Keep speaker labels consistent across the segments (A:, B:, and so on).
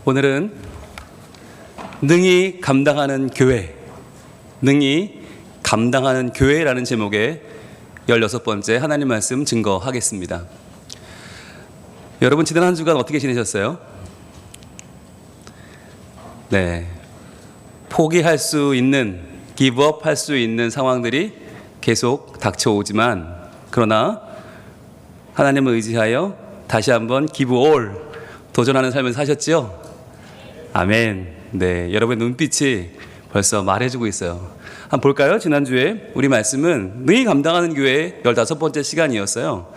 A: 오늘은 능히 감당하는 교회, 능히 감당하는 교회라는 제목의 16번째 하나님 말씀 증거하겠습니다. 여러분 지난 한 주간 어떻게 지내셨어요? 네, 포기할 수 있는, 기브업 할 수 있는 상황들이 계속 닥쳐오지만, 그러나 하나님을 의지하여 다시 한번 기브 올, 도전하는 삶을 사셨지요? 아멘. 네, 여러분의 눈빛이 벌써 말해주고 있어요. 한번 볼까요? 지난주에 우리 말씀은 능히 감당하는 교회의 15번째 시간이었어요.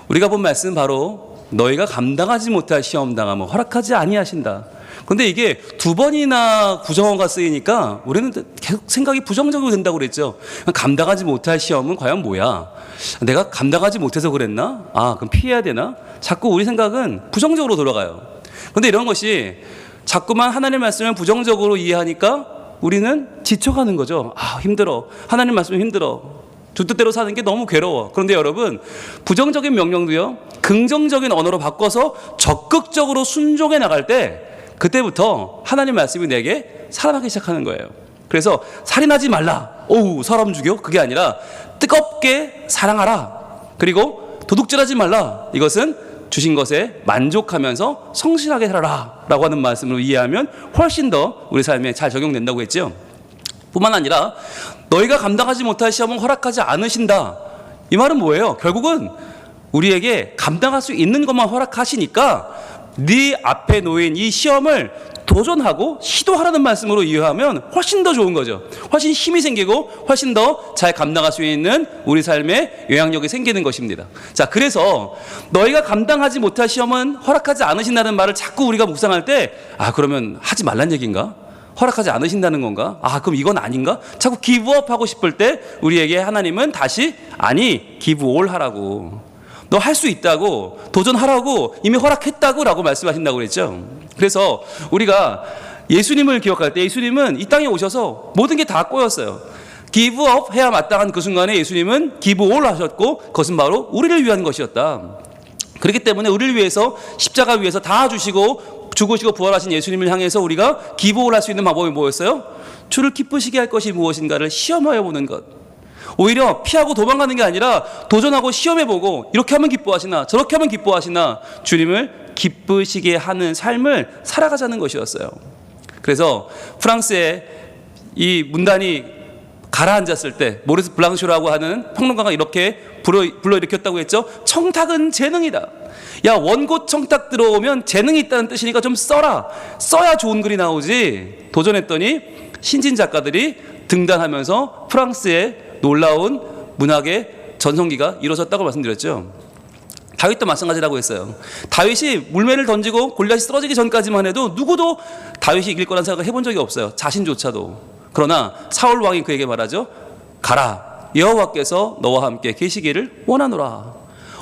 A: 우리가 본 말씀은 바로 너희가 감당하지 못할 시험 당하면 허락하지 아니하신다. 그런데 이게 두 번이나 부정어가 쓰이니까 우리는 계속 생각이 부정적으로 된다고 그랬죠. 감당하지 못할 시험은 과연 뭐야? 내가 감당하지 못해서 그랬나? 그럼 피해야 되나? 자꾸 우리 생각은 부정적으로 돌아가요. 그런데 이런 것이 자꾸만 하나님의 말씀을 부정적으로 이해하니까 우리는 지쳐가는 거죠. 힘들어. 하나님 말씀은 힘들어. 주 뜻대로 사는 게 너무 괴로워. 그런데 여러분, 부정적인 명령도요, 긍정적인 언어로 바꿔서 적극적으로 순종해 나갈 때, 그때부터 하나님 말씀이 내게 살아나기 시작하는 거예요. 그래서 살인하지 말라. 사람 죽여? 그게 아니라 뜨겁게 사랑하라. 그리고 도둑질하지 말라. 이것은 주신 것에 만족하면서 성실하게 살아라 라고 하는 말씀으로 이해하면 훨씬 더 우리 삶에 잘 적용된다고 했죠. 뿐만 아니라 너희가 감당하지 못할 시험은 허락하지 않으신다. 이 말은 뭐예요? 결국은 우리에게 감당할 수 있는 것만 허락하시니까 네 앞에 놓인 이 시험을 도전하고 시도하라는 말씀으로 이해하면 훨씬 더 좋은 거죠. 훨씬 힘이 생기고 훨씬 더 잘 감당할 수 있는 우리 삶의 영향력이 생기는 것입니다. 자, 그래서 너희가 감당하지 못할 시험은 허락하지 않으신다는 말을 자꾸 우리가 묵상할 때, 그러면 하지 말란 얘기인가? 허락하지 않으신다는 건가? 그럼 이건 아닌가? 자꾸 기브업 하고 싶을 때 우리에게 하나님은 다시 기브 올 하라고, 너 할 수 있다고, 도전하라고 이미 허락했다고 라고 말씀하신다고 그랬죠. 그래서 우리가 예수님을 기억할 때 예수님은 이 땅에 오셔서 모든 게 다 꼬였어요. 기브업 해야 마땅한 그 순간에 예수님은 기브 올 하셨고, 그것은 바로 우리를 위한 것이었다. 그렇기 때문에 우리를 위해서 십자가 위에서 다 주시고 죽으시고 부활하신 예수님을 향해서 우리가 기브 올 할 수 있는 방법이 뭐였어요? 주를 기쁘시게 할 것이 무엇인가를 시험하여 보는 것. 오히려 피하고 도망가는 게 아니라 도전하고 시험해보고, 이렇게 하면 기뻐하시나 저렇게 하면 기뻐하시나 주님을 기쁘시게 하는 삶을 살아가자는 것이었어요. 그래서 프랑스의 이 문단이 가라앉았을 때 모리스 블랑쇼라고 하는 평론가가 이렇게 불러일으켰다고 했죠. 청탁은 재능이다. 원고 청탁 들어오면 재능이 있다는 뜻이니까 좀 써야 좋은 글이 나오지. 도전했더니 신진 작가들이 등단하면서 프랑스의 놀라운 문학의 전성기가 이루어졌다고 말씀드렸죠. 다윗도 마찬가지라고 했어요. 다윗이 물매를 던지고 골리앗이 쓰러지기 전까지만 해도 누구도 다윗이 이길 거란 생각을 해본 적이 없어요. 자신조차도. 그러나 사울 왕이 그에게 말하죠. 가라, 여호와께서 너와 함께 계시기를 원하노라.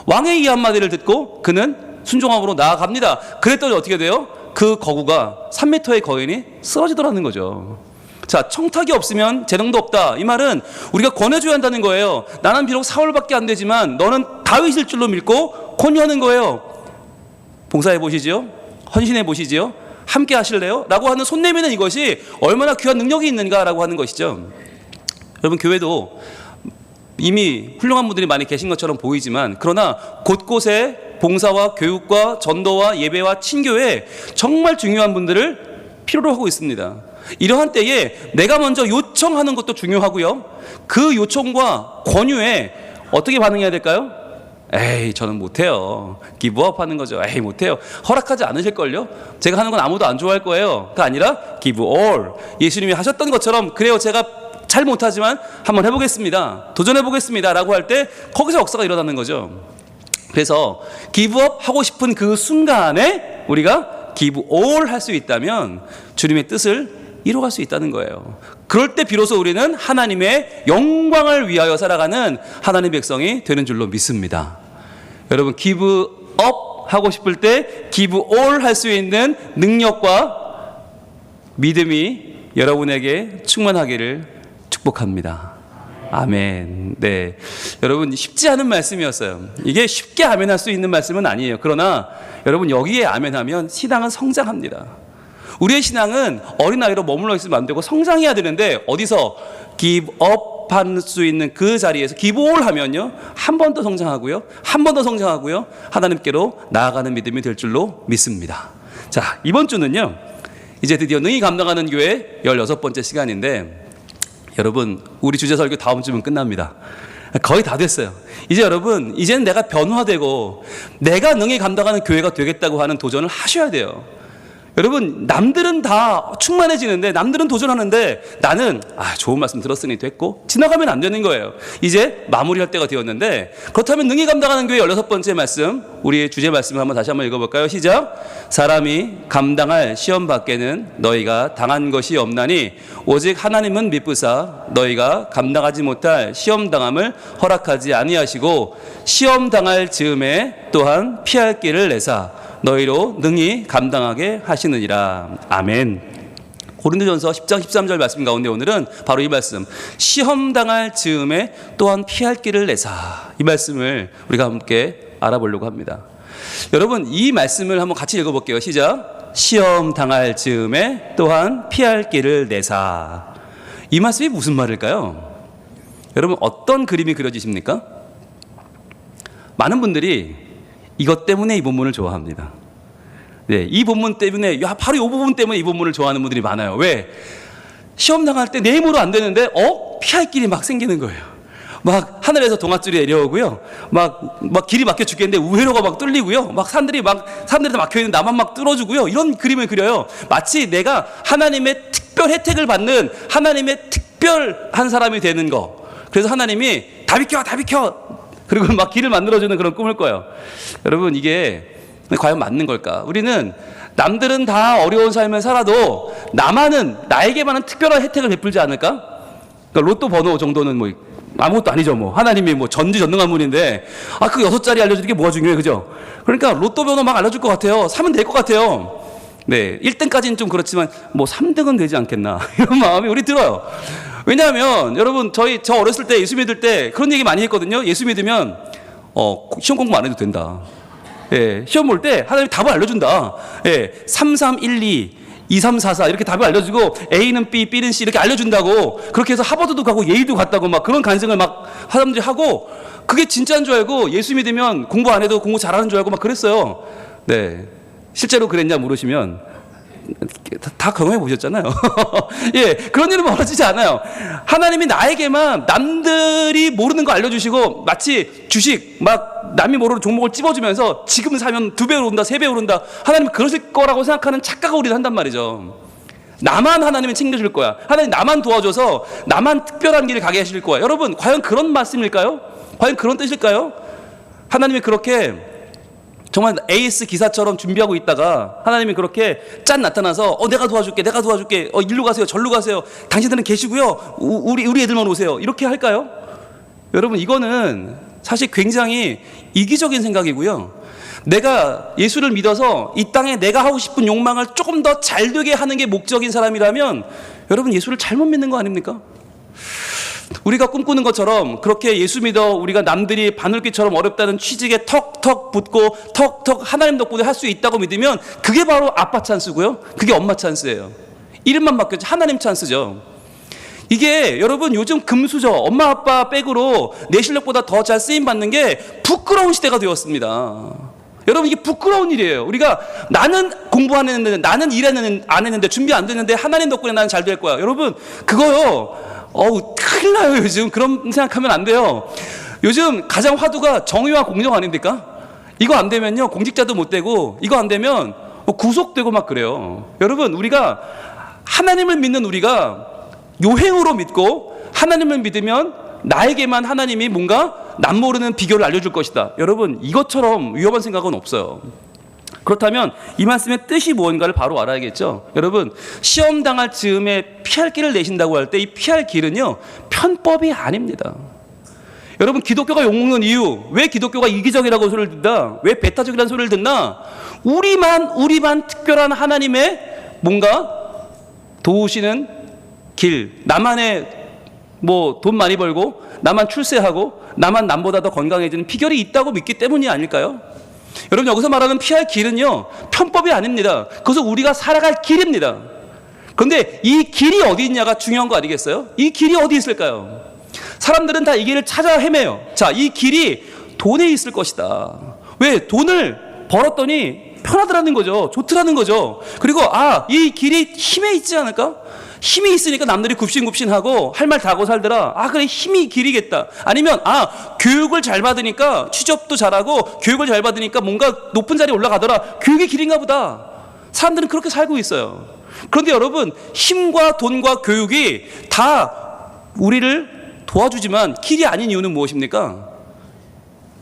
A: 왕의 이 한마디를 듣고 그는 순종함으로 나아갑니다. 그랬더니 어떻게 돼요? 그 거구가 3m의 거인이 쓰러지더라는 거죠. 자, 청탁이 없으면 재능도 없다. 이 말은 우리가 권해줘야 한다는 거예요. 나는 비록 사울밖에 안 되지만 너는 다윗일 줄로 믿고 권유하는 거예요. 봉사해 보시지요? 헌신해 보시지요? 함께 하실래요? 라고 하는 손 내미는 이것이 얼마나 귀한 능력이 있는가라고 하는 것이죠. 여러분, 교회도 이미 훌륭한 분들이 많이 계신 것처럼 보이지만, 그러나 곳곳에 봉사와 교육과 전도와 예배와 친교에 정말 중요한 분들을 필요로 하고 있습니다. 이러한 때에 내가 먼저 요청하는 것도 중요하고요. 그 요청과 권유에 어떻게 반응해야 될까요? 저는 못해요. 기브업 하는 거죠. 못해요. 허락하지 않으실걸요? 제가 하는 건 아무도 안 좋아할 거예요. 가 아니라 기브 올. 예수님이 하셨던 것처럼, 그래요, 제가 잘 못하지만 한번 해보겠습니다. 도전해보겠습니다. 라고 할 때 거기서 역사가 일어나는 거죠. 그래서 기브업 하고 싶은 그 순간에 우리가 기브 올 할 수 있다면 주님의 뜻을 이뤄갈 수 있다는 거예요. 그럴 때 비로소 우리는 하나님의 영광을 위하여 살아가는 하나님의 백성이 되는 줄로 믿습니다. 여러분, 기브 업 하고 싶을 때 기브 올 할 수 있는 능력과 믿음이 여러분에게 충만하기를 축복합니다. 아멘. 네, 여러분, 쉽지 않은 말씀이었어요. 이게 쉽게 아멘할 수 있는 말씀은 아니에요. 그러나 여러분, 여기에 아멘하면 신앙은 성장합니다. 우리의 신앙은 어린아이로 머물러 있으면 안 되고 성장해야 되는데 어디서 give up 할 수 있는 그 자리에서 기복을 하면요, 한 번 더 성장하고요, 한 번 더 성장하고요, 하나님께로 나아가는 믿음이 될 줄로 믿습니다. 자, 이번 주는요, 이제 드디어 능히 감당하는 교회 16번째 시간인데, 여러분, 우리 주제 설교 다음 주면 끝납니다. 거의 다 됐어요. 이제 여러분, 이제는 내가 변화되고 내가 능히 감당하는 교회가 되겠다고 하는 도전을 하셔야 돼요. 여러분, 남들은 다 충만해지는데, 남들은 도전하는데 나는 좋은 말씀 들었으니 됐고 지나가면 안 되는 거예요. 이제 마무리할 때가 되었는데, 그렇다면 능히 감당하는 교회 16번째 말씀, 우리의 주제 말씀을 다시 한번 읽어볼까요? 시작. 사람이 감당할 시험 밖에는 너희가 당한 것이 없나니 오직 하나님은 미쁘사 너희가 감당하지 못할 시험 당함을 허락하지 아니하시고 시험 당할 즈음에 또한 피할 길을 내사 너희로 능히 감당하게 하시느니라. 아멘. 고린도전서 10장 13절 말씀 가운데 오늘은 바로 이 말씀, 시험당할 즈음에 또한 피할 길을 내사, 이 말씀을 우리가 함께 알아보려고 합니다. 여러분, 이 말씀을 한번 같이 읽어볼게요. 시작. 시험당할 즈음에 또한 피할 길을 내사. 이 말씀이 무슨 말일까요? 여러분, 어떤 그림이 그려지십니까? 많은 분들이 이것 때문에 이 본문을 좋아합니다. 네, 이 본문 때문에, 바로 이 부분 때문에 이 본문을 좋아하는 분들이 많아요. 왜? 시험 당할 때 내 힘으로 안 되는데, 피할 길이 막 생기는 거예요. 막 하늘에서 동아줄이 내려오고요. 막 길이 막혀 죽겠는데 우회로가 막 뚫리고요. 사람들이 막혀있는 나만 막 뚫어주고요. 이런 그림을 그려요. 마치 내가 하나님의 특별 혜택을 받는 하나님의 특별한 사람이 되는 거. 그래서 하나님이 다 비켜! 그리고 막 길을 만들어주는 그런 꿈을 꿔요. 여러분, 이게 과연 맞는 걸까? 우리는 남들은 다 어려운 삶을 살아도 나에게만은 특별한 혜택을 베풀지 않을까? 그러니까 로또 번호 정도는 뭐 아무것도 아니죠. 뭐 하나님이 뭐 전지전능한 분인데 그 6자리 알려주는 게 뭐가 중요해, 그죠? 그러니까 로또 번호 막 알려줄 것 같아요. 사면 될 것 같아요. 네, 1등까지는 좀 그렇지만 뭐 3등은 되지 않겠나 이런 마음이 우리 들어요. 왜냐하면 여러분, 저 어렸을 때 예수 믿을 때 그런 얘기 많이 했거든요. 예수 믿으면 시험 공부 안 해도 된다. 예, 시험 볼 때 하나님이 답을 알려준다. 예, 3, 3, 1, 2, 2, 3, 4, 4 이렇게 답을 알려주고 A는 B, B는 C 이렇게 알려준다고, 그렇게 해서 하버드도 가고 예일도 갔다고 막 그런 간증을 막 사람들이 하고, 그게 진짜인 줄 알고 예수 믿으면 공부 안 해도 공부 잘하는 줄 알고 막 그랬어요. 네, 실제로 그랬냐 물으시면 다 경험해 보셨잖아요. 예, 그런 일은 벌어지지 않아요. 하나님이 나에게만 남들이 모르는 거 알려주시고, 마치 주식 막 남이 모르는 종목을 찝어주면서 지금 사면 2배 오른다, 3배 오른다, 하나님이 그러실 거라고 생각하는 착각을 우리는 한단 말이죠. 나만 하나님이 챙겨줄 거야, 하나님 나만 도와줘서 나만 특별한 길을 가게 하실 거야. 여러분, 과연 그런 말씀일까요? 과연 그런 뜻일까요? 하나님이 그렇게 정말 AS 기사처럼 준비하고 있다가 하나님이 그렇게 짠 나타나서 내가 도와줄게 일로 가세요 절로 가세요, 당신들은 계시고요, 우리 애들만 오세요, 이렇게 할까요? 여러분, 이거는 사실 굉장히 이기적인 생각이고요. 내가 예수를 믿어서 이 땅에 내가 하고 싶은 욕망을 조금 더 잘되게 하는 게 목적인 사람이라면 여러분, 예수를 잘못 믿는 거 아닙니까? 우리가 꿈꾸는 것처럼 그렇게 예수 믿어 우리가 남들이 바늘귀처럼 어렵다는 취직에 턱턱 붙고 턱턱 하나님 덕분에 할 수 있다고 믿으면 그게 바로 아빠 찬스고요, 그게 엄마 찬스예요. 이름만 바뀌었지 하나님 찬스죠. 이게 여러분, 요즘 금수저 엄마 아빠 백으로 내 실력보다 더 잘 쓰임 받는 게 부끄러운 시대가 되었습니다. 여러분, 이게 부끄러운 일이에요. 우리가 나는 공부 안 했는데, 나는 안 했는데, 준비 안 됐는데 하나님 덕분에 나는 잘 될 거야. 여러분, 그거요, 큰일 나요. 요즘 그런 생각하면 안 돼요. 요즘 가장 화두가 정의와 공정 아닙니까? 이거 안 되면요, 공직자도 못 되고, 이거 안 되면 구속되고 막 그래요. 여러분, 우리가 하나님을 믿는 우리가 요행으로 믿고, 하나님을 믿으면 나에게만 하나님이 뭔가 남 모르는 비결을 알려줄 것이다. 여러분, 이것처럼 위험한 생각은 없어요. 그렇다면 이 말씀의 뜻이 무언가를 바로 알아야겠죠. 여러분, 시험 당할 즈음에 피할 길을 내신다고 할 때 이 피할 길은요, 편법이 아닙니다. 여러분, 기독교가 욕먹는 이유, 왜 기독교가 이기적이라고 소리를 듣나, 왜 배타적이라는 소리를 듣나, 우리만 특별한 하나님의 뭔가 도우시는 길, 나만의 뭐 돈 많이 벌고 나만 출세하고 나만 남보다 더 건강해지는 비결이 있다고 믿기 때문이 아닐까요? 여러분, 여기서 말하는 피할 길은요, 편법이 아닙니다. 그것은 우리가 살아갈 길입니다. 그런데 이 길이 어디 있냐가 중요한 거 아니겠어요? 이 길이 어디 있을까요? 사람들은 다 이 길을 찾아 헤매요. 자, 이 길이 돈에 있을 것이다. 왜? 돈을 벌었더니 편하더라는 거죠. 좋더라는 거죠. 그리고 이 길이 힘에 있지 않을까? 힘이 있으니까 남들이 굽신굽신하고 할 말 다 하고 살더라. 그래, 힘이 길이겠다. 아니면 교육을 잘 받으니까 취업도 잘하고 교육을 잘 받으니까 뭔가 높은 자리에 올라가더라. 교육이 길인가 보다. 사람들은 그렇게 살고 있어요. 그런데 여러분, 힘과 돈과 교육이 다 우리를 도와주지만 길이 아닌 이유는 무엇입니까?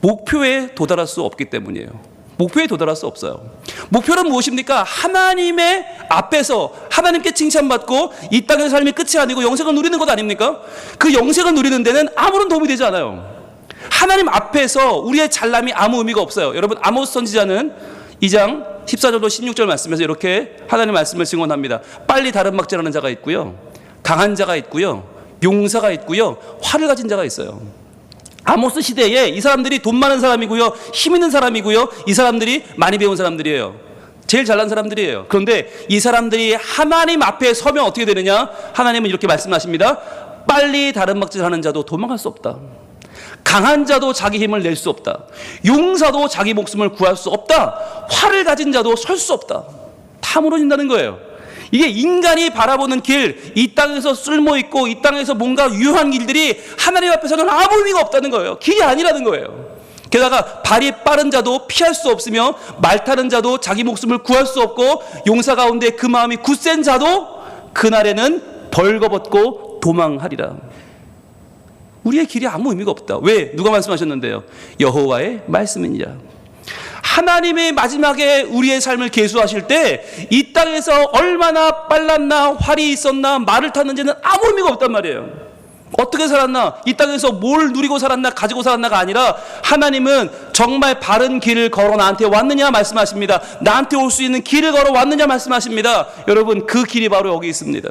A: 목표에 도달할 수 없기 때문이에요. 목표에 도달할 수 없어요. 목표는 무엇입니까? 하나님의 앞에서 하나님께 칭찬받고 이 땅의 삶이 끝이 아니고 영생을 누리는 것 아닙니까? 그 영생을 누리는 데는 아무런 도움이 되지 않아요. 하나님 앞에서 우리의 잘남이 아무 의미가 없어요. 여러분, 아모스 선지자는 2장 14절로 16절 말씀에서 이렇게 하나님의 말씀을 증언합니다. 빨리 다른 막질하는 자가 있고요, 강한 자가 있고요, 용사가 있고요, 활을 가진 자가 있어요. 아모스 시대에 이 사람들이 돈 많은 사람이고요, 힘 있는 사람이고요, 이 사람들이 많이 배운 사람들이에요. 제일 잘난 사람들이에요. 그런데 이 사람들이 하나님 앞에 서면 어떻게 되느냐? 하나님은 이렇게 말씀하십니다. 빨리 다른 막질하는 자도 도망갈 수 없다. 강한 자도 자기 힘을 낼 수 없다. 용사도 자기 목숨을 구할 수 없다. 활을 가진 자도 설 수 없다. 다 무너진다는 거예요. 이게 인간이 바라보는 길, 이 땅에서 쓸모있고 이 땅에서 뭔가 유효한 길들이 하나님 앞에서는 아무 의미가 없다는 거예요. 길이 아니라는 거예요. 게다가 발이 빠른 자도 피할 수 없으며 말 타는 자도 자기 목숨을 구할 수 없고 용사 가운데 그 마음이 굳센 자도 그날에는 벌거벗고 도망하리라. 우리의 길이 아무 의미가 없다. 왜? 누가 말씀하셨는데요? 여호와의 말씀이니라. 하나님의 마지막에 우리의 삶을 계수하실 때 이 땅에서 얼마나 빨랐나, 활이 있었나, 말을 탔는지는 아무 의미가 없단 말이에요. 어떻게 살았나, 이 땅에서 뭘 누리고 살았나, 가지고 살았나가 아니라 하나님은 정말 바른 길을 걸어 나한테 왔느냐 말씀하십니다. 나한테 올 수 있는 길을 걸어 왔느냐 말씀하십니다. 여러분, 그 길이 바로 여기 있습니다.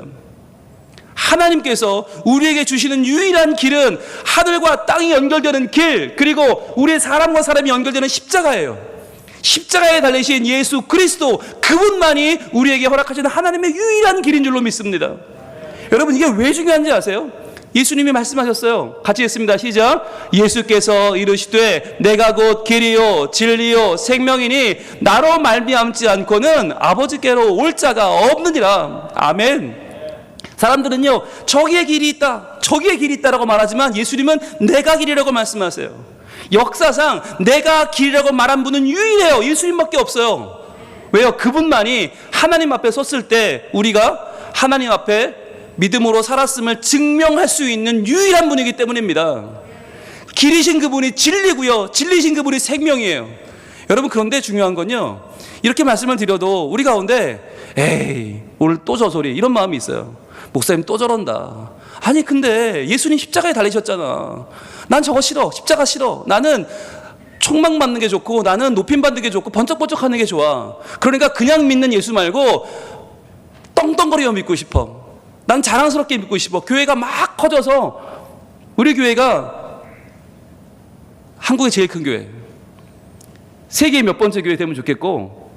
A: 하나님께서 우리에게 주시는 유일한 길은 하늘과 땅이 연결되는 길, 그리고 우리의 사람과 사람이 연결되는 십자가예요. 십자가에 달리신 예수 그리스도, 그분만이 우리에게 허락하시는 하나님의 유일한 길인 줄로 믿습니다. 여러분, 이게 왜 중요한지 아세요? 예수님이 말씀하셨어요. 같이 읽습니다. 시작. 예수께서 이르시되 내가 곧 길이요 진리요 생명이니 나로 말미암지 않고는 아버지께로 올 자가 없느니라. 아멘. 사람들은요, 저기에 길이 있다, 저기에 길이 있다라고 말하지만 예수님은 내가 길이라고 말씀하세요. 역사상 내가 길이라고 말한 분은 유일해요. 예수님밖에 없어요. 왜요? 그분만이 하나님 앞에 섰을 때 우리가 하나님 앞에 믿음으로 살았음을 증명할 수 있는 유일한 분이기 때문입니다. 길이신 그분이 진리고요, 진리신 그분이 생명이에요. 여러분, 그런데 중요한 건요, 이렇게 말씀을 드려도 우리 가운데 에이, 오늘 또 저 소리, 이런 마음이 있어요. 목사님 또 저런다. 아니, 근데 예수님 십자가에 달리셨잖아. 난 저거 싫어. 십자가 싫어. 나는 총망 맞는 게 좋고, 나는 높임 받는 게 좋고, 번쩍번쩍 하는 게 좋아. 그러니까 그냥 믿는 예수 말고 떵떵거리며 믿고 싶어. 난 자랑스럽게 믿고 싶어. 교회가 막 커져서, 우리 교회가 한국의 제일 큰 교회, 세계의 몇 번째 교회 되면 좋겠고,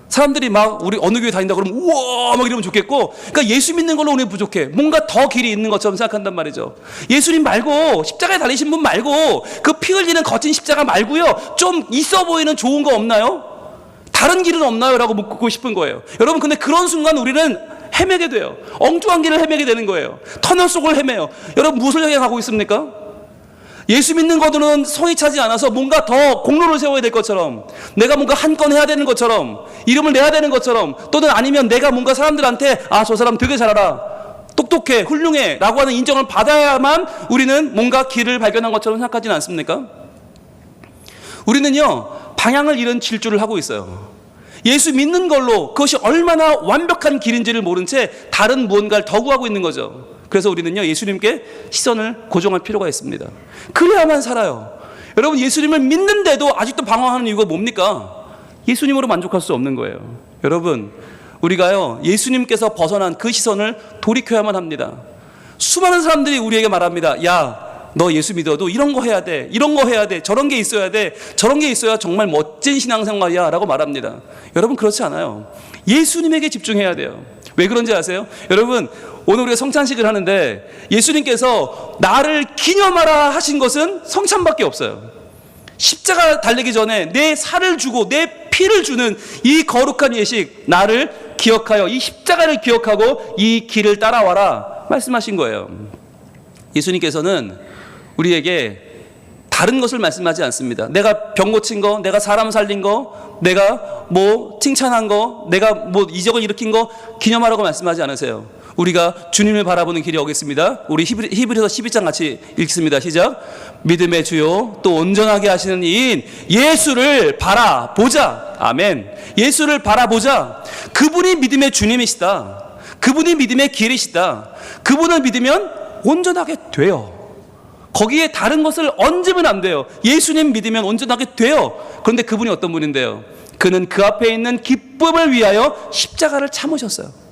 A: 사람들이 막 우리 어느 교회 다닌다 그러면 우와 막 이러면 좋겠고, 그러니까 예수 믿는 걸로 우리는 부족해. 뭔가 더 길이 있는 것처럼 생각한단 말이죠. 예수님 말고, 십자가에 달리신 분 말고, 그 피 흘리는 거친 십자가 말고요, 좀 있어 보이는 좋은 거 없나요? 다른 길은 없나요? 라고 묻고 싶은 거예요. 여러분, 근데 그런 순간 우리는 헤매게 돼요. 엉뚱한 길을 헤매게 되는 거예요. 터널 속을 헤매요. 여러분, 무엇을 향해 가고 있습니까? 예수 믿는 것들은 성이 차지 않아서 뭔가 더 공로를 세워야 될 것처럼, 내가 뭔가 한 건 해야 되는 것처럼, 이름을 내야 되는 것처럼, 또는 아니면 내가 뭔가 사람들한테 저 사람 되게 잘 알아, 똑똑해, 훌륭해 라고 하는 인정을 받아야만 우리는 뭔가 길을 발견한 것처럼 생각하지는 않습니까? 우리는요, 방향을 잃은 질주를 하고 있어요. 예수 믿는 걸로 그것이 얼마나 완벽한 길인지를 모른 채 다른 무언가를 더 구하고 있는 거죠. 그래서 우리는요, 예수님께 시선을 고정할 필요가 있습니다. 그래야만 살아요. 여러분, 예수님을 믿는데도 아직도 방황하는 이유가 뭡니까? 예수님으로 만족할 수 없는 거예요. 여러분, 우리가요, 예수님께서 벗어난 그 시선을 돌이켜야만 합니다. 수많은 사람들이 우리에게 말합니다. 야, 너 예수 믿어도 이런 거 해야 돼, 이런 거 해야 돼, 저런 게 있어야 돼, 저런 게 있어야 정말 멋진 신앙생활이야 라고 말합니다. 여러분 그렇지 않아요. 예수님에게 집중해야 돼요. 왜 그런지 아세요? 여러분 오늘 우리가 성찬식을 하는데 예수님께서 나를 기념하라 하신 것은 성찬밖에 없어요. 십자가 달리기 전에 내 살을 주고 내 피를 주는 이 거룩한 예식, 나를 기억하여 이 십자가를 기억하고 이 길을 따라와라 말씀하신 거예요. 예수님께서는 우리에게 다른 것을 말씀하지 않습니다. 내가 병 고친 거, 내가 사람 살린 거, 내가 뭐 칭찬한 거, 내가 뭐 이적을 일으킨 거 기념하라고 말씀하지 않으세요. 우리가 주님을 바라보는 길이 오겠습니다. 우리 히브리서 12장 같이 읽습니다. 시작. 믿음의 주요 또 온전하게 하시는 이인 예수를 바라보자. 아멘. 예수를 바라보자. 그분이 믿음의 주님이시다. 그분이 믿음의 길이시다. 그분을 믿으면 온전하게 돼요. 거기에 다른 것을 얹으면 안 돼요. 예수님 믿으면 온전하게 돼요. 그런데 그분이 어떤 분인데요? 그는 그 앞에 있는 기쁨을 위하여 십자가를 참으셨어요.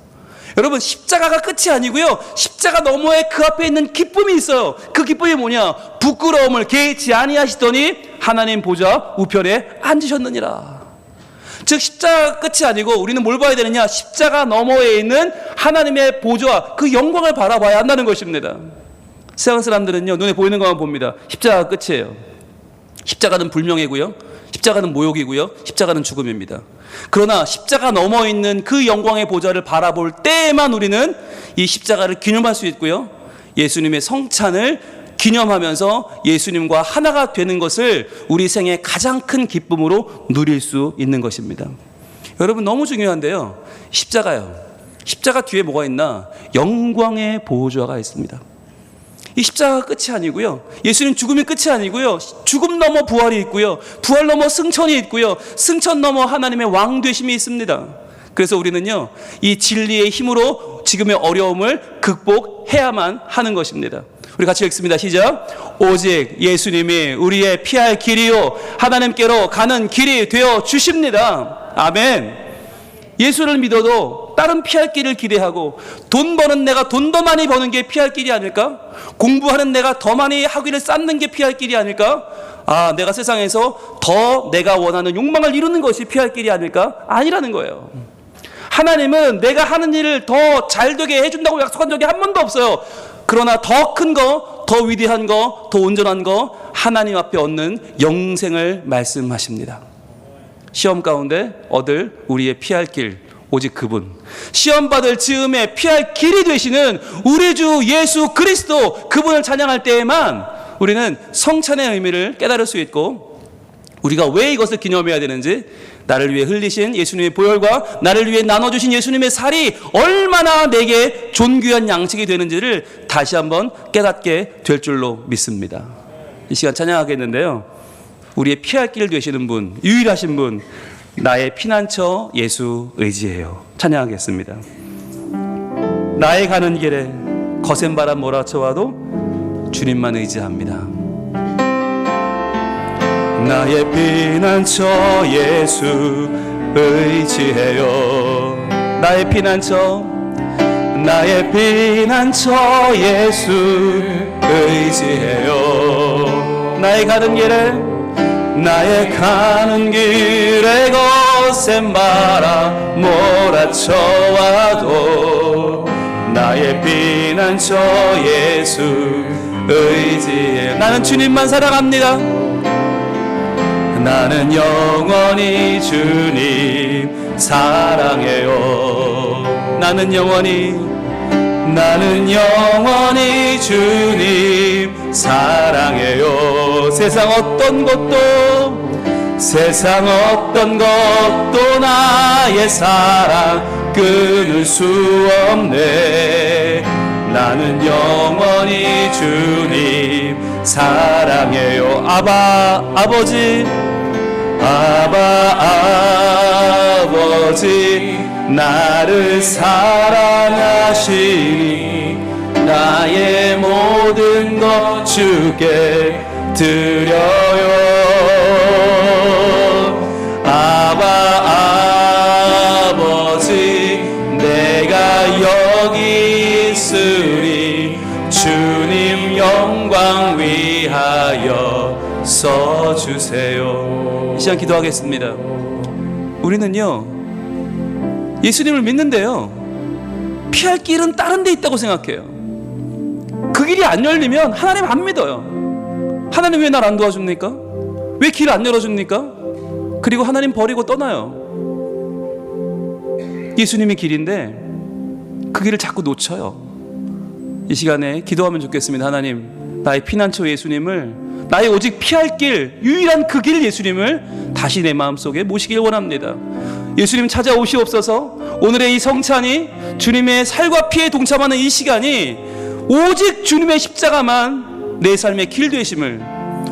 A: 여러분 십자가가 끝이 아니고요, 십자가 너머에 그 앞에 있는 기쁨이 있어요. 그 기쁨이 뭐냐? 부끄러움을 개의치 아니하시더니 하나님 보좌 우편에 앉으셨느니라. 즉 십자가 끝이 아니고 우리는 뭘 봐야 되느냐? 십자가 너머에 있는 하나님의 보좌, 그 영광을 바라봐야 한다는 것입니다. 세상 사람들은요 눈에 보이는 것만 봅니다. 십자가가 끝이에요. 십자가는 불명예고요, 십자가는 모욕이고요, 십자가는 죽음입니다. 그러나 십자가 넘어 있는 그 영광의 보좌를 바라볼 때에만 우리는 이 십자가를 기념할 수 있고요, 예수님의 성찬을 기념하면서 예수님과 하나가 되는 것을 우리 생의 가장 큰 기쁨으로 누릴 수 있는 것입니다. 여러분 너무 중요한데요, 십자가요. 십자가 뒤에 뭐가 있나? 영광의 보좌가 있습니다. 이 십자가가 끝이 아니고요, 예수님 죽음이 끝이 아니고요, 죽음 넘어 부활이 있고요, 부활 넘어 승천이 있고요, 승천 넘어 하나님의 왕 되심이 있습니다. 그래서 우리는요 이 진리의 힘으로 지금의 어려움을 극복해야만 하는 것입니다. 우리 같이 읽습니다. 시작. 오직 예수님이 우리의 피할 길이요 하나님께로 가는 길이 되어 주십니다. 아멘. 예수를 믿어도 다른 피할 길을 기대하고, 돈 버는 내가 돈 더 많이 버는 게 피할 길이 아닐까? 공부하는 내가 더 많이 학위를 쌓는 게 피할 길이 아닐까? 아, 내가 세상에서 더 내가 원하는 욕망을 이루는 것이 피할 길이 아닐까? 아니라는 거예요. 하나님은 내가 하는 일을 더 잘되게 해준다고 약속한 적이 한 번도 없어요. 그러나 더 큰 거, 더 위대한 거, 더 온전한 거, 하나님 앞에 얻는 영생을 말씀하십니다. 시험 가운데 얻을 우리의 피할 길, 오직 그분, 시험 받을 즈음에 피할 길이 되시는 우리 주 예수 그리스도, 그분을 찬양할 때에만 우리는 성찬의 의미를 깨달을 수 있고, 우리가 왜 이것을 기념해야 되는지, 나를 위해 흘리신 예수님의 보혈과 나를 위해 나눠주신 예수님의 살이 얼마나 내게 존귀한 양식이 되는지를 다시 한번 깨닫게 될 줄로 믿습니다. 이 시간 찬양하겠는데요, 우리의 피할 길 되시는 분, 유일하신 분, 나의 피난처 예수 의지해요. 찬양하겠습니다. 나의 가는 길에 거센 바람 몰아쳐와도 주님만 의지합니다. 나의 피난처 예수 의지해요. 나의 피난처, 나의 피난처 예수 의지해요. 나의 가는 길에, 나의 가는 길에 거센 바람 몰아쳐와도 나의 피난처 예수 의지해. 나는 주님만 사랑합니다. 나는 영원히 주님 사랑해요. 나는 영원히 주님 사랑해요. 세상 어떤 것도 나의 사랑 끊을 수 없네. 나는 영원히 주님 사랑해요. 아버지 나를 사랑하시니 나의 모든 것 주께 드려요. 아버지 내가 여기 있으리 주님 영광 영광 위하여 써주세요. 이 시간 기도하겠습니다. 우리는요, 예수님을 믿는데요, 피할 길은 다른 데 있다고 생각해요. 그 길이 안 열리면 하나님 안 믿어요. 하나님 왜 날 안 도와줍니까? 왜 길 안 열어줍니까? 그리고 하나님 버리고 떠나요. 예수님이 길인데 그 길을 자꾸 놓쳐요. 이 시간에 기도하면 좋겠습니다. 하나님, 나의 피난처 예수님을, 나의 오직 피할 길, 유일한 그 길 예수님을 다시 내 마음속에 모시길 원합니다. 예수님 찾아오시옵소서. 오늘의 이 성찬이, 주님의 살과 피에 동참하는 이 시간이 오직 주님의 십자가만 내 삶의 길 되심을,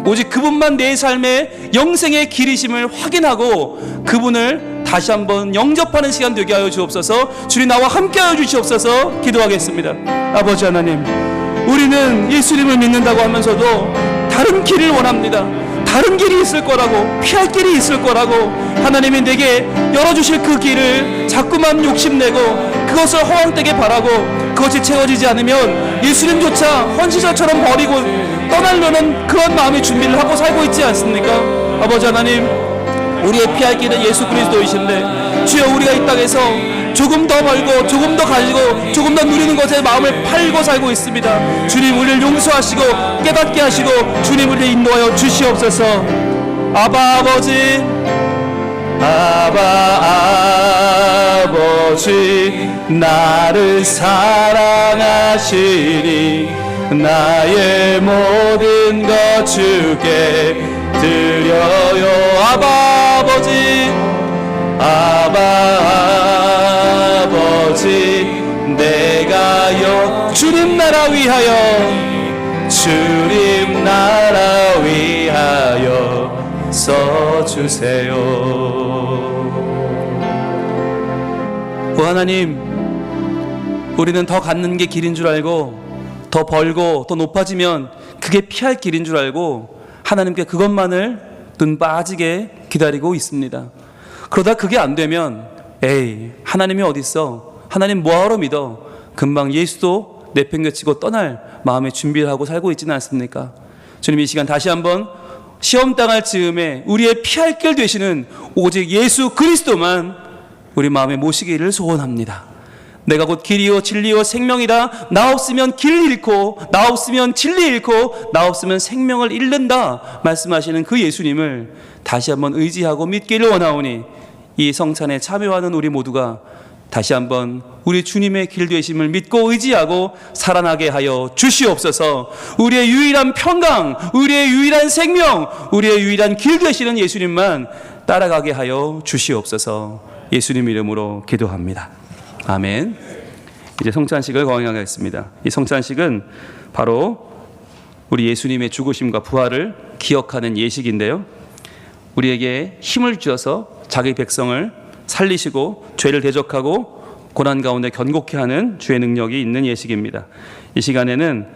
A: 오직 그분만 내 삶의 영생의 길이심을 확인하고 그분을 다시 한번 영접하는 시간 되게 하여 주옵소서. 주님 나와 함께 하여 주시옵소서. 기도하겠습니다. 아버지 하나님, 우리는 예수님을 믿는다고 하면서도 다른 길을 원합니다. 다른 길이 있을 거라고, 피할 길이 있을 거라고, 하나님이 내게 열어주실 그 길을 자꾸만 욕심내고 그것을 허황되게 바라고 그것이 채워지지 않으면 예수님조차 헌시자처럼 버리고 떠나려는 그런 마음의 준비를 하고 살고 있지 않습니까? 아버지 하나님, 우리의 피할 길은 예수 그리스도이신데, 주여 우리가 이 땅에서 조금 더 벌고 조금 더 가지고 조금 더 누리는 것에 마음을 팔고 살고 있습니다. 주님, 우리를 용서하시고 깨닫게 하시고 주님, 우리를 인도하여 주시옵소서. 아바 아버지, 아바 아버지, 나를 사랑하시니 나의 모든 것 주께 드려요. 아바 아버지, 아바 아버지, 내가 주님 나라 위하여, 주님 나라 위하여 써주세요. 오 하나님, 우리는 더 갖는 게 길인 줄 알고, 더 벌고 더 높아지면 그게 피할 길인 줄 알고 하나님께 그것만을 눈 빠지게 기다리고 있습니다. 그러다 그게 안 되면, 에이, 하나님이 어딨어? 하나님 뭐하러 믿어? 금방 예수도 내팽개치고 떠날 마음의 준비를 하고 살고 있지는 않습니까? 주님, 이 시간 다시 한번 시험 당할 즈음에 우리의 피할 길 되시는 오직 예수 그리스도만 우리 마음에 모시기를 소원합니다. 내가 곧 길이요 진리요 생명이다. 나 없으면 길 잃고, 나 없으면 진리 잃고, 나 없으면 생명을 잃는다 말씀하시는 그 예수님을 다시 한번 의지하고 믿기를 원하오니, 이 성찬에 참여하는 우리 모두가 다시 한번 우리 주님의 길 되심을 믿고 의지하고 살아나게 하여 주시옵소서. 우리의 유일한 평강, 우리의 유일한 생명, 우리의 유일한 길 되시는 예수님만 따라가게 하여 주시옵소서. 예수님 이름으로 기도합니다. 아멘. 이제 성찬식을 거행하겠습니다. 이 성찬식은 바로 우리 예수님의 죽으심과 부활을 기억하는 예식인데요, 우리에게 힘을 주셔서 자기 백성을 살리시고 죄를 대적하고 고난 가운데 견고케 하는 주의 능력이 있는 예식입니다. 이 시간에는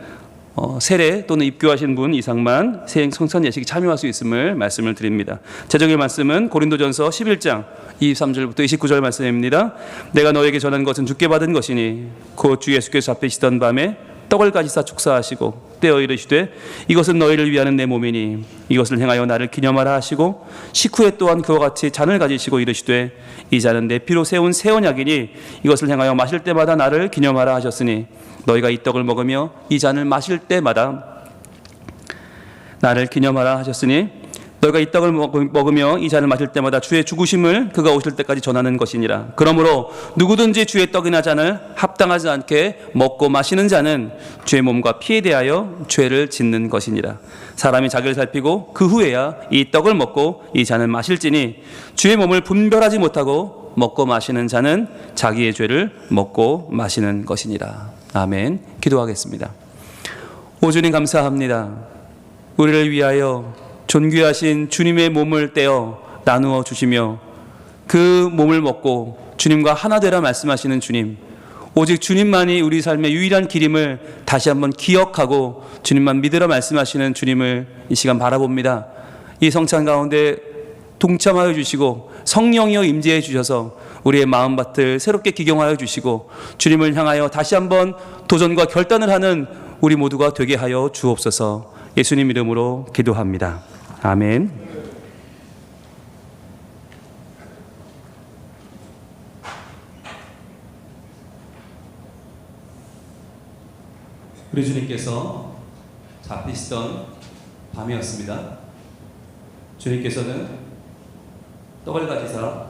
A: 세례 또는 입교하신 분 이상만 성찬 예식에 참여할 수 있음을 말씀을 드립니다. 제적의 말씀은 고린도전서 11장 23절부터 29절 말씀입니다. 내가 너에게 전한 것은 주께 받은 것이니 곧 주 예수께서 잡히시던 밤에 떡을 가지사 축사하시고 떼어 이르시되 이것은 너희를 위하는 내 몸이니 이것을 행하여 나를 기념하라 하시고 식후에 또한 그와 같이 잔을 가지시고 이르시되 이 잔은 내 피로 세운 새 언약이니 이것을 행하여 마실 때마다 나를 기념하라 하셨으니 너희가 이 떡을 먹으며 이 잔을 마실 때마다 나를 기념하라 하셨으니 너희가 이 떡을 먹으며 이 잔을 마실 때마다 주의 죽으심을 그가 오실 때까지 전하는 것이니라. 그러므로 누구든지 주의 떡이나 잔을 합당하지 않게 먹고 마시는 자는 주의 몸과 피에 대하여 죄를 짓는 것이니라. 사람이 자기를 살피고 그 후에야 이 떡을 먹고 이 잔을 마실지니 주의 몸을 분별하지 못하고 먹고 마시는 자는 자기의 죄를 먹고 마시는 것이니라. 아멘. 기도하겠습니다. 오 주님, 감사합니다. 우리를 위하여 존귀하신 주님의 몸을 떼어 나누어 주시며 그 몸을 먹고 주님과 하나 되라 말씀하시는 주님, 오직 주님만이 우리 삶의 유일한 길임을 다시 한번 기억하고 주님만 믿으라 말씀하시는 주님을 이 시간 바라봅니다. 이 성찬 가운데 동참하여 주시고 성령이여 임재해 주셔서 우리의 마음밭을 새롭게 기경하여 주시고 주님을 향하여 다시 한번 도전과 결단을 하는 우리 모두가 되게 하여 주옵소서. 예수님 이름으로 기도합니다. 아멘. 우리 주님께서 잡히시던 밤이었습니다. 주님께서는 떡을 가지사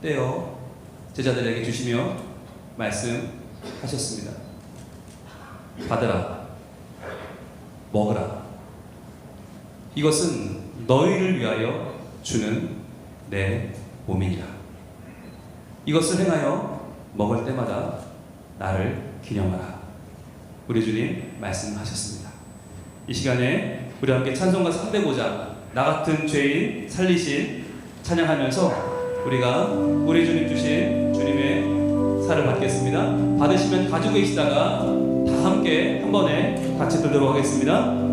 A: 떼어 제자들에게 주시며 말씀하셨습니다. 받으라, 먹으라. 이것은 너희를 위하여 주는 내 몸이니라. 이것을 행하여 먹을 때마다 나를 기념하라. 우리 주님 말씀하셨습니다. 이 시간에 우리 함께 찬송가 305장 나 같은 죄인 살리신 찬양하면서 우리가 우리 주님 주신 주님의 살을 받겠습니다. 받으시면 가지고 계시다가 다 함께 한 번에 같이 들도록 하겠습니다.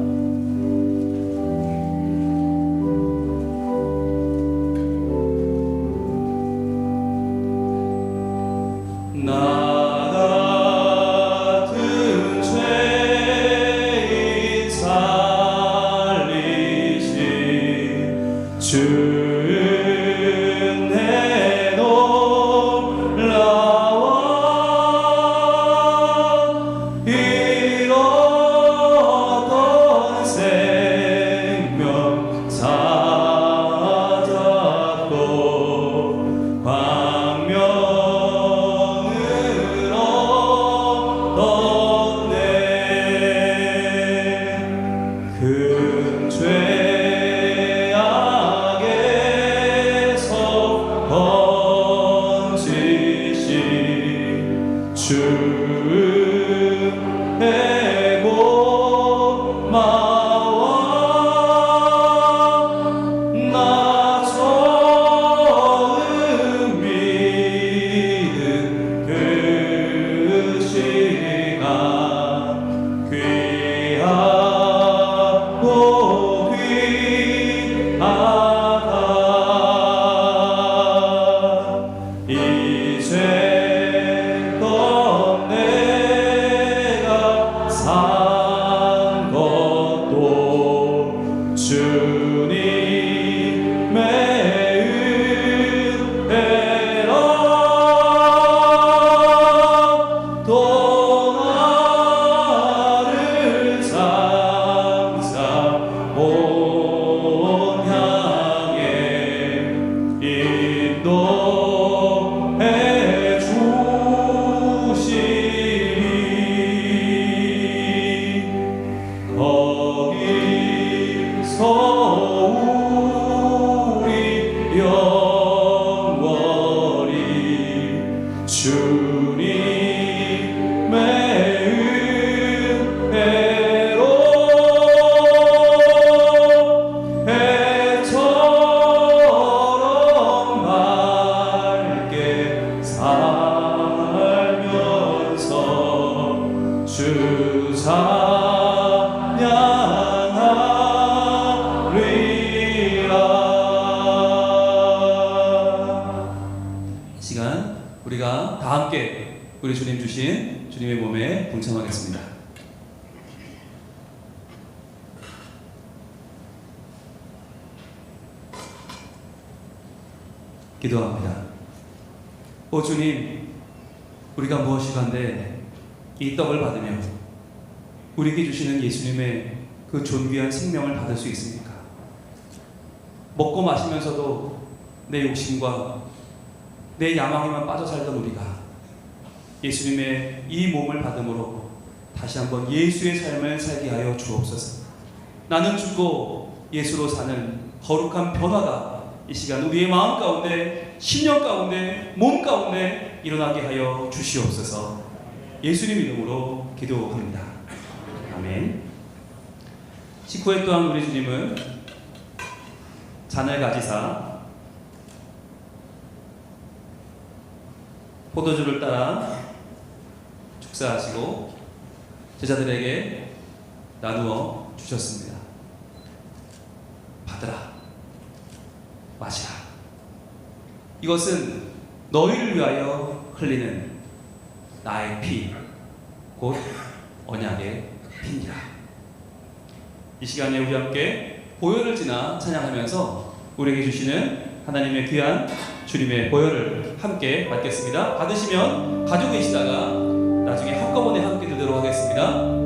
A: 우리가 다 함께 우리 주님 주신 주님의 몸에 동참하겠습니다. 기도합니다. 오 주님, 우리가 무엇이간데 이 떡을 받으며 우리에게 주시는 예수님의 그 존귀한 생명을 받을 수 있습니까? 먹고 마시면서도 내 욕심과 내 야망에만 빠져 살던 우리가 예수님의 이 몸을 받음으로 다시 한번 예수의 삶을 살게 하여 주옵소서. 나는 죽고 예수로 사는 거룩한 변화가 이 시간 우리의 마음 가운데, 심령 가운데, 몸 가운데 일어나게 하여 주시옵소서. 예수님 이름으로 기도합니다. 아멘. 식후에 또한 우리 주님은 잔을 가지사 포도주를 따라 축사하시고 제자들에게 나누어 주셨습니다. 받으라, 마시라. 이것은 너희를 위하여 흘리는 나의 피, 곧 언약의 피니라. 이 시간에 우리 함께 보혈을 지나 찬양하면서 우리에게 주시는 하나님의 귀한 주님의 보혈을 함께 받겠습니다. 받으시면 가지고 계시다가 나중에 한꺼번에 함께 들도록 하겠습니다.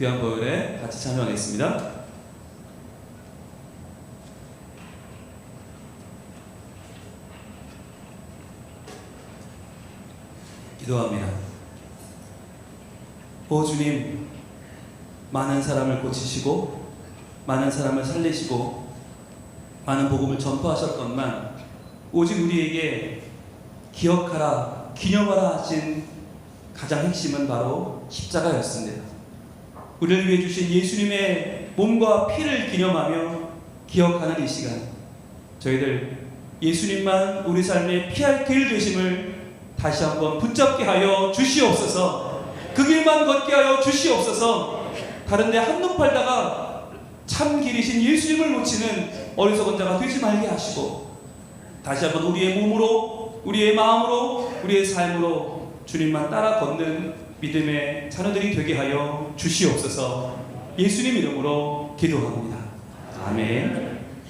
A: 귀한 보혈에 같이 참여하겠습니다. 기도합니다. 오 주님, 많은 사람을 고치시고 많은 사람을 살리시고 많은 복음을 전파하셨건만 오직 우리에게 기억하라, 기념하라 하신 가장 핵심은 바로 십자가였습니다. 우리를 위해 주신 예수님의 몸과 피를 기념하며 기억하는 이 시간, 저희들 예수님만 우리 삶의 피할 길 되심을 다시 한번 붙잡게 하여 주시옵소서. 그 길만 걷게 하여 주시옵소서. 다른 데 한눈 팔다가 참 길이신 예수님을 놓치는 어리석은 자가 되지 말게 하시고, 다시 한번 우리의 몸으로, 우리의 마음으로, 우리의 삶으로 주님만 따라 걷는 믿음의 자녀들이 되게 하여 주시옵소서. 예수님 이름으로 기도합니다. 아멘.